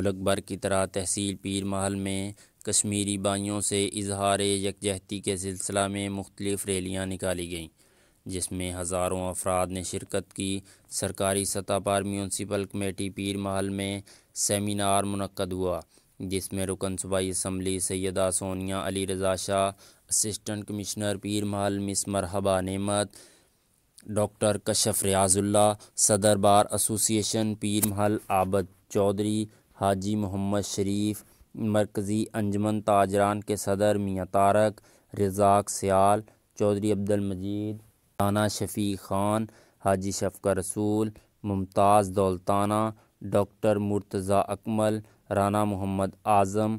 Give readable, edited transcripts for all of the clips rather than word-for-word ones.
ملک بھر کی طرح تحصیل پیر محل میں کشمیری بھائیوں سے اظہار یکجہتی کے سلسلہ میں مختلف ریلیاں نکالی گئیں، جس میں ہزاروں افراد نے شرکت کی۔ سرکاری سطح پر میونسپل کمیٹی پیر محل میں سیمینار منعقد ہوا، جس میں رکن صوبائی اسمبلی سیدہ سونیا علی رضا شاہ، اسسٹنٹ کمشنر پیر محل مس مرحبا نعمت، ڈاکٹر کشف ریاض اللہ، صدر بار ایسوسی ایشن پیر محل عابد چودھری، حاجی محمد شریف، مرکزی انجمن تاجران کے صدر میاں طارق، رزاق سیال، چودھری عبدالمجید، رانا شفیق Khan, Haji Shafqat Rasool, Mumtaz Daultana, doctor Murtaza Akmal, Rana Muhammad Azam,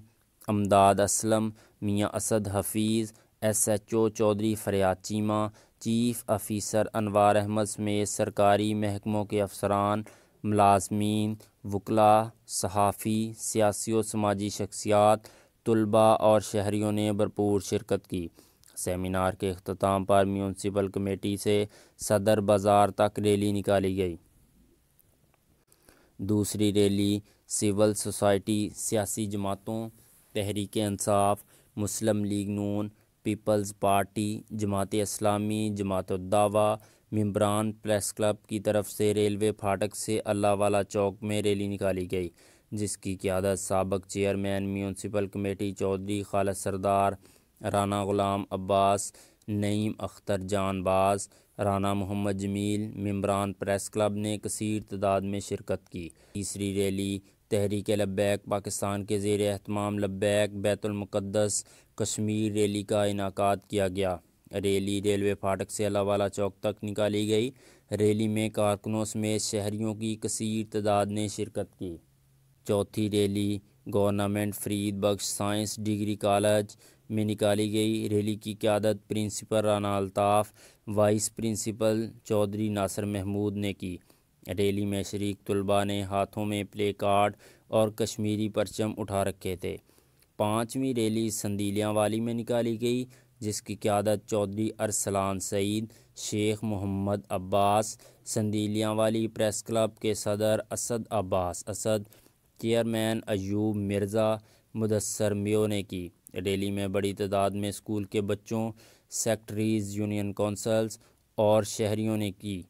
Imdad Aslam, Mian Asad Hafeez, S H O Chaudhry Faryad Cheema, chief officer Anwar Ahmed سمیت سرکاری محکموں کے افسران، ملازمین، وکلاء، صحافی، سیاسی و سماجی شخصیات، طلباء اور شہریوں نے بھرپور شرکت کی۔ سیمینار کے اختتام پر میونسپل کمیٹی سے صدر بازار تک ریلی نکالی گئی۔ دوسری ریلی سول سوسائٹی، سیاسی جماعتوں، تحریک انصاف، مسلم لیگ نون، پیپلز پارٹی، جماعت اسلامی، جماعت الدعویٰ، ممبران پریس کلب کی طرف سے ریلوے پھاٹک سے اللہ والا چوک میں ریلی نکالی گئی، جس کی قیادت سابق چیئرمین میونسپل کمیٹی چودھری خالد سردار، رانا غلام عباس، نعیم اختر جان باز، رانا محمد جمیل، ممبران پریس کلب نے کثیر تعداد میں شرکت کی۔ تیسری ریلی تحریک لبیک پاکستان کے زیر اہتمام لبیک بیت المقدس کشمیر ریلی کا انعقاد کیا گیا۔ ریلی ریلوے پھاٹک سے اللہ والا چوک تک نکالی گئی۔ ریلی میں کارکنوں سمیت شہریوں کی کثیر تعداد نے شرکت کی۔ چوتھی rally government Farid Bakhsh science degree college میں نکالی گئی۔ ریلی کی قیادت principal Rana Altaf, vice principal Chaudhry Nasir Mahmood نے کی۔ ریلی میں شریک طلباء نے ہاتھوں میں پلے کارڈ اور کشمیری پرچم اٹھا رکھے تھے۔ پانچویں ریلی سندیلیاں والی میں نکالی گئی، جس کی قیادت چودھری ارسلان سعید، شیخ محمد عباس، سندیلیاں والی پریس کلب کے صدر اسد عباس اسد، چیئرمین ایوب مرزا، مدثر میو نے کی۔ ریلی میں بڑی تعداد میں اسکول کے بچوں، سیکریٹریز، یونین کونسلز اور شہریوں نے کی۔